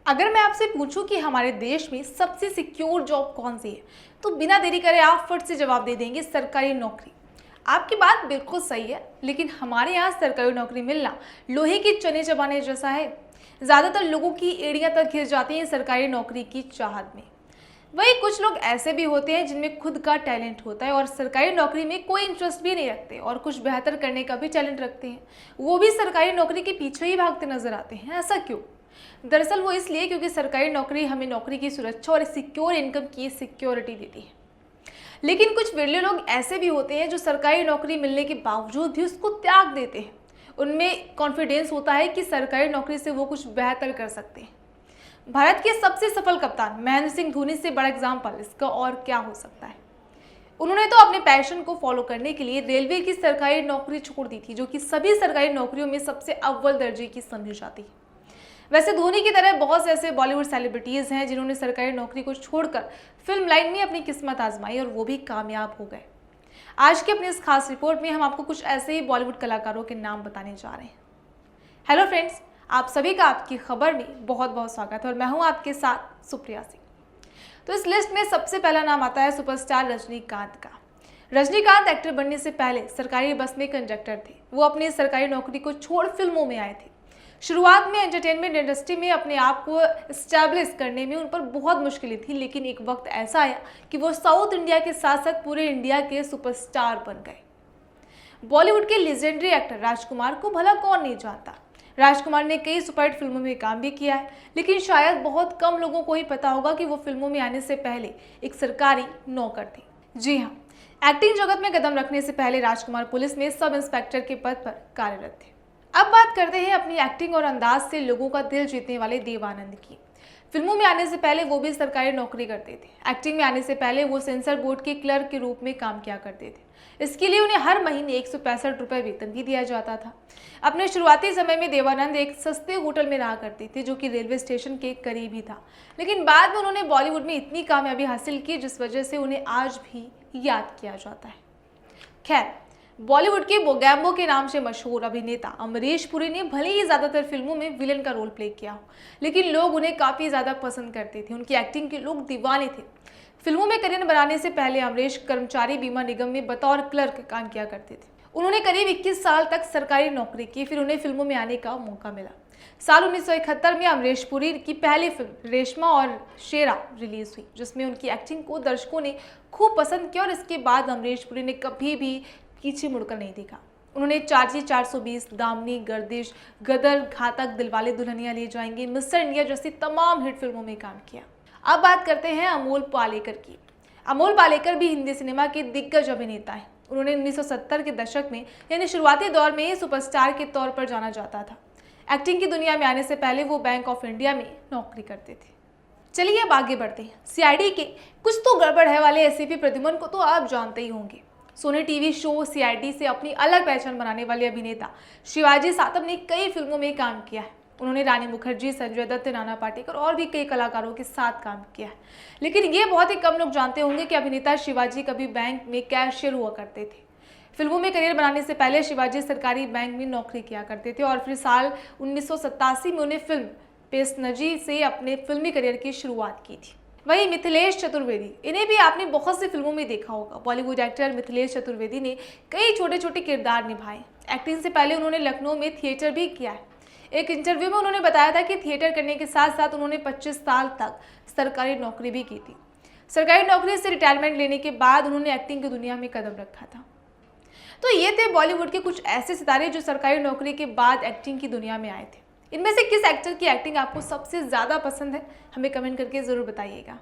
अगर मैं आपसे पूछूं कि हमारे देश में सबसे सिक्योर जॉब कौन सी है, तो बिना देरी करे आप फट से जवाब दे देंगे सरकारी नौकरी। आपकी बात बिल्कुल सही है, लेकिन हमारे यहाँ सरकारी नौकरी मिलना लोहे के चने चबाने जैसा है। ज़्यादातर लोगों की एड़ियाँ तक घिस जाती हैं सरकारी नौकरी की चाहत में। वही कुछ लोग ऐसे भी होते हैं जिनमें खुद का टैलेंट होता है और सरकारी नौकरी में कोई इंटरेस्ट भी नहीं रखते और कुछ बेहतर करने का भी टैलेंट रखते हैं। वो भी सरकारी नौकरी के पीछे ही भागते नजर आते हैं। ऐसा क्यों? दरअसल वो इसलिए क्योंकि सरकारी नौकरी हमें नौकरी की सुरक्षा और सिक्योर इनकम की सिक्योरिटी देती है। लेकिन कुछ विरले लोग ऐसे भी होते हैं जो सरकारी नौकरी मिलने के बावजूद भी उसको त्याग देते हैं। उनमें कॉन्फिडेंस होता है कि सरकारी नौकरी से वो कुछ बेहतर कर सकते हैं। भारत के सबसे सफल कप्तान महेंद्र सिंह धोनी से बड़ा एग्जाम्पल इसका और क्या हो सकता है। उन्होंने तो अपने पैशन को फॉलो करने के लिए रेलवे की सरकारी नौकरी छोड़ दी थी, जो कि सभी सरकारी नौकरियों में सबसे अव्वल दर्जे की समझी जाती है। वैसे धोनी की तरह बहुत से ऐसे बॉलीवुड सेलिब्रिटीज हैं जिन्होंने सरकारी नौकरी को छोड़कर फिल्म लाइन में अपनी किस्मत आजमाई और वो भी कामयाब हो गए। आज की अपनी इस खास रिपोर्ट में हम आपको कुछ ऐसे ही बॉलीवुड कलाकारों के नाम बताने जा रहे हैं। हेलो फ्रेंड्स, आप सभी का आपकी खबर में बहुत बहुत स्वागत है और मैं हूं आपके साथ सुप्रिया सिंह। तो इस लिस्ट में सबसे पहला नाम आता है सुपरस्टार रजनीकांत का। रजनीकांत एक्टर बनने से पहले सरकारी बस में कंडक्टर थे। वो अपनी सरकारी नौकरी को छोड़ फिल्मों में आए थे। शुरुआत में एंटरटेनमेंट इंडस्ट्री में अपने आप को एस्टैब्लिश करने में उन पर बहुत मुश्किलें थी, लेकिन एक वक्त ऐसा आया कि वो साउथ इंडिया के साथ साथ पूरे इंडिया के सुपरस्टार बन गए। बॉलीवुड के लेजेंडरी एक्टर राजकुमार को भला कौन नहीं जानता। राजकुमार ने कई सुपरहिट फिल्मों में काम भी किया है, लेकिन शायद बहुत कम लोगों को ही पता होगा कि वो फिल्मों में आने से पहले एक सरकारी नौकर थे। जी हाँ, एक्टिंग जगत में कदम रखने से पहले राजकुमार पुलिस में सब इंस्पेक्टर के पद पर कार्यरत थे। अब बात करते हैं अपनी एक्टिंग और अंदाज से लोगों का दिल जीतने वाले देव आनंद की। फिल्मों में आने से पहले वो भी सरकारी नौकरी करते थे। एक्टिंग में आने से पहले वो सेंसर बोर्ड के क्लर्क के रूप में काम किया करते थे। इसके लिए उन्हें हर महीने 165 रुपये वेतन भी दिया जाता था। अपने शुरुआती समय में देवानंद एक सस्ते होटल में रहा करते थे, जो कि रेलवे स्टेशन के करीब ही था। लेकिन बाद में उन्होंने बॉलीवुड में इतनी कामयाबी हासिल की जिस वजह से उन्हें आज भी याद किया जाता है। खैर, बॉलीवुड के बोगैम्बो के नाम से मशहूर अभिनेता अमरीश पुरी ने भले ही ज्यादातर फिल्मों में विलेन का रोल प्ले किया हो, लेकिन लोग उन्हें काफी ज्यादा पसंद करते थे। उनकी एक्टिंग के लोग दीवाने थे। फिल्मों में करियर बनाने से पहले अमरीश कर्मचारी बीमा निगम में बतौर क्लर्क काम किया करते थे। उन्होंने करीब 21 साल तक सरकारी नौकरी की, फिर उन्हें फिल्मों में आने का मौका मिला। साल 1971 में अमरीश पुरी की पहली फिल्म रेशमा और शेरा रिलीज हुई, जिसमें उनकी एक्टिंग को दर्शकों ने खूब पसंद किया और इसके बाद अमरीश पुरी ने कभी भी पीछे मुड़कर नहीं देखा। उन्होंने चाची 420, दामनी, गर्दिश, गदर, घातक, दिलवाले दुल्हनिया ले जाएंगे, मिस्टर इंडिया जैसी तमाम हिट फिल्मों में काम किया। अब बात करते हैं अमोल पालेकर की। अमोल पालेकर भी हिंदी सिनेमा के दिग्गज अभिनेता हैं। उन्होंने 1970 के दशक में यानी शुरुआती दौर में सुपरस्टार के तौर पर जाना जाता था। एक्टिंग की दुनिया में आने से पहले वो बैंक ऑफ इंडिया में नौकरी करते थे। चलिए अब आगे बढ़ते हैं। सीआईडी के कुछ तो गड़बड़ है वाले एसीपी प्रद्युमन को तो आप जानते ही होंगे। सोनी टीवी शो सीआईडी से अपनी अलग पहचान बनाने वाले अभिनेता शिवाजी सातव ने कई फिल्मों में काम किया है। उन्होंने रानी मुखर्जी, संजय दत्त, नाना पाटेकर और भी कई कलाकारों के साथ काम किया है। लेकिन ये बहुत ही कम लोग जानते होंगे कि अभिनेता शिवाजी कभी बैंक में कैशियर हुआ करते थे। फिल्मों में करियर बनाने से पहले शिवाजी सरकारी बैंक में नौकरी किया करते थे और फिर साल 1987 में उन्हें फिल्म पेशनजी से अपने फिल्मी करियर की शुरुआत की थी। वही मिथिलेश चतुर्वेदी, इन्हें भी आपने बहुत सी फिल्मों में देखा होगा। बॉलीवुड एक्टर मिथिलेश चतुर्वेदी ने कई छोटे छोटे किरदार निभाए। एक्टिंग से पहले उन्होंने लखनऊ में थिएटर भी किया है। एक इंटरव्यू में उन्होंने बताया था कि थिएटर करने के साथ साथ उन्होंने 25 साल तक सरकारी नौकरी भी की थी। सरकारी नौकरी से रिटायरमेंट लेने के बाद उन्होंने एक्टिंग की दुनिया में कदम रखा था। तो ये थे बॉलीवुड के कुछ ऐसे सितारे जो सरकारी नौकरी के बाद एक्टिंग की दुनिया में आए थे। इनमें से किस एक्टर की एक्टिंग आपको सबसे ज़्यादा पसंद है, हमें कमेंट करके ज़रूर बताइएगा।